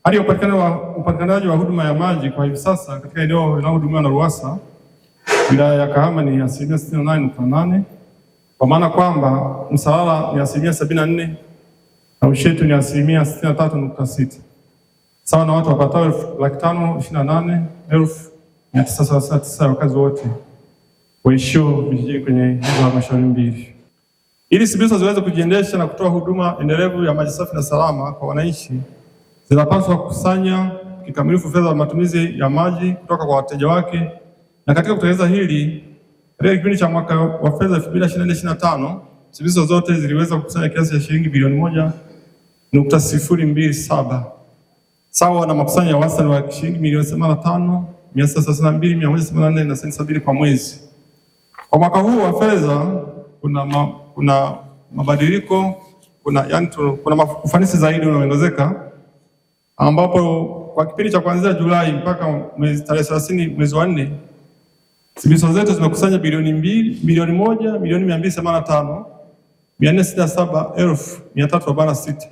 Hali ya upatikanaji wa huduma ya maji kwa hivi sasa katika eneo linalohudumiwa na RUWASA wilaya ya Kahama ni 68.8%, kwa maana kwamba Msalala ni 74% na Ushetu ni 63.6%, sawa na watu wapatao 528,939 wakazi wote waishio vijijini kwenye hizo halmashauri mbili. Ili SIBISO ziweze kujiendesha na kutoa huduma endelevu ya maji safi na salama kwa wananchi, zinapaswa kukusanya kikamilifu fedha za matumizi ya maji kutoka kwa wateja wake, na katika kutekeleza hili, katika kipindi cha mwaka wa fedha 2024/2025 SIBISO zote ziliweza kukusanya kiasi cha shilingi bilioni 1.027 sawa na makusanyo ya wastani wa shilingi milioni 85,632,184 na senti 70 kwa mwezi. Kwa mwaka huu wa fedha kuna mabadiliko, kuna ufanisi zaidi unaoongezeka, ambapo kwa kipindi cha kuanzia Julai mpaka tarehe 30 mwezi wa 4 SIBISO zetu zimekusanya bilioni 1,285,467,346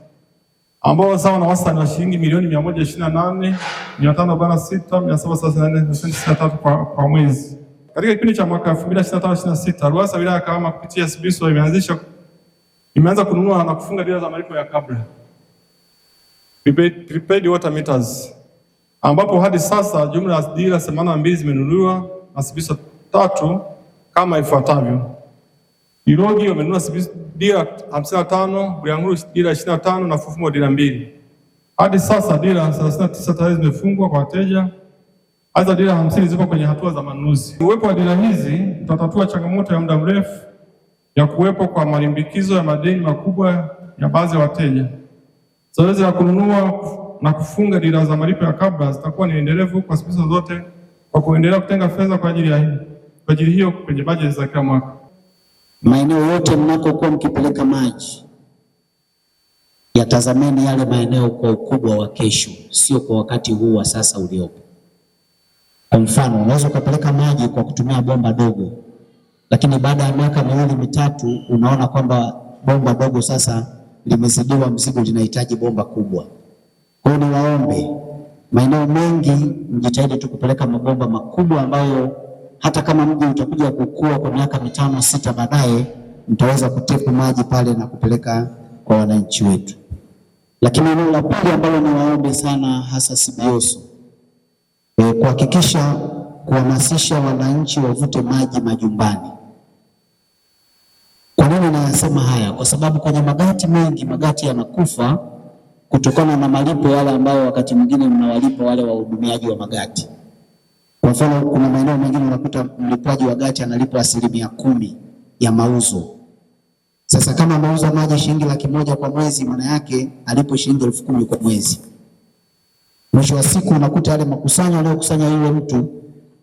ambao sawa na wastani wa shilingi milioni 128,546,734 kwa mwezi. Katika kipindi cha mwaka 2025/26 RUWASA wilaya ya Kahama kupitia SIBISO imeanza kununua na kufunga dira za malipo ya kabla, prepaid water meters, ambapo hadi sasa jumla ya dira 82 zimenunuliwa na SIBISO 3 kama ifuatavyo: Irogi wamenunua dira 55, Bulyanhulu dira 25 na Fufumo dira 2. Hadi sasa dira 39 tayari zimefungwa kwa wateja. Aidha, dira 50 zipo kwenye hatua za manunuzi. Uwepo wa dira hizi utatatua changamoto ya muda mrefu ya kuwepo kwa malimbikizo ya madeni makubwa ya baadhi ya wateja. Zoezi la kununua na kufunga dira za malipo ya kabla zitakuwa ni endelevu kwa SIBISO zote kwa kuendelea kutenga fedha kwa ajili hiyo kwenye bajeti za kila mwaka. Maeneo yote mnakokuwa mkipeleka maji, yatazameni yale maeneo kwa ukubwa wa kesho, sio kwa wakati huu wa sasa uliopo. Kwa mfano, unaweza ukapeleka maji kwa kutumia bomba dogo, lakini baada ya miaka 2-3 unaona kwamba bomba dogo sasa limezidiwa mzigo, linahitaji bomba kubwa. Kwa hiyo niwaombe, maeneo mengi mjitahidi tu kupeleka mabomba makubwa ambayo hata kama mji utakuja kukua kwa miaka 5-6 baadaye, mtaweza kutepu maji pale na kupeleka kwa wananchi wetu. Lakini eneo la pili ambalo niwaombe sana hasa SIBIOSO, kuhakikisha kuhamasisha wananchi wavute maji majumbani. Kwa nini nayasema haya? Kwa sababu kwenye magati mengi, magati yanakufa kutokana na malipo yale ambayo wakati mwingine mnawalipa wale wahudumiaji wa magati. Kwa mfano, kuna maeneo mengine unakuta mlipaji wa gati analipwa 10% ya mauzo. Sasa kama mauzo maji shilingi 100,000 kwa mwezi, maana yake alipo shilingi 10,000 kwa mwezi. Mwisho wa siku unakuta yale makusanyo aliyokusanya yule mtu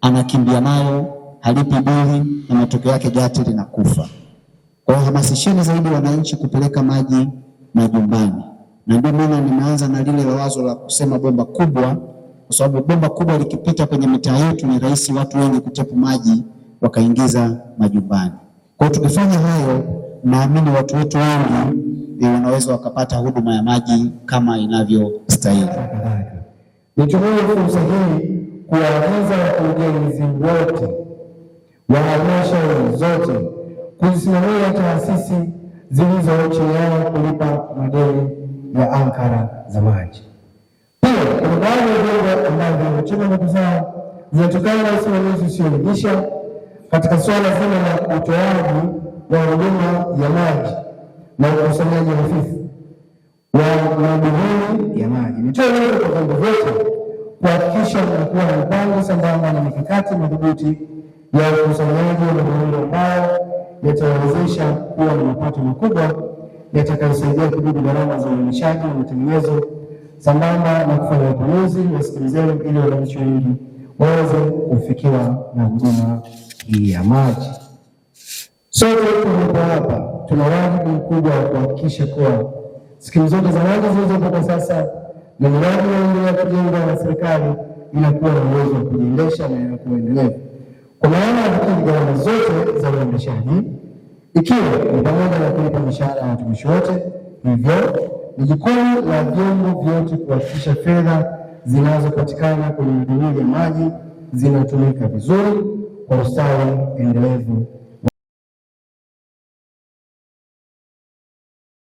anakimbia nayo, halipi bili, na matokeo yake gati linakufa. Kwa hiyo hamasisheni zaidi wananchi kupeleka maji majumbani, na ndio maana nimeanza na lile wazo la kusema bomba kubwa, kwa sababu bomba kubwa likipita kwenye mitaa yetu ni rahisi watu wengi kutepu maji wakaingiza majumbani. Kwa hiyo tukifanya hayo, naamini watu wetu wengi wanaweza wakapata huduma ya maji kama inavyostahili. Nitumie fursa hii kuwaagiza wakurugenzi wote wa halmashauri zote kuzisimamia taasisi zilizo chini yao kulipa madeni ya ankara za maji. Pia kuna baadhi ya vyombo ambavyo changamoto zao zinatokana na usimamizi usioridhisha katika suala zima la utoaji wa huduma ya maji na ukusanyaji hafifu wa madeni ya maji. Nitoe wito kwa vyombo vyote kuhakikisha mnakuwa na mipango sambamba na mikakati madhubuti ya ukusanyaji wa madeni ambayo yatawezesha kuwa na mapato makubwa yatakayosaidia kudhibiti gharama za uendeshaji na matengenezo, sambamba na kufanya upanuzi wa skili zenu ili wananchi wengi waweze kufikiwa na huduma hii ya maji. Sote tulipo hapa tuna wajibu mkubwa wa kuhakikisha kuwa skimu zote za maji zilizopo kwa sasa na miradi inayoendelea kujengwa na serikali inakuwa na uwezo wa kujiendesha na inakuwa endelevu, kwa maana ya kukidhi gharama zote za uendeshaji, ikiwa ni pamoja na kulipa mishahara ya watumishi wote, hivyo ni jukumu la vyombo vyote kuhakikisha fedha zinazopatikana kwenye mihimili ya maji zinatumika vizuri kwa ustawi endelevu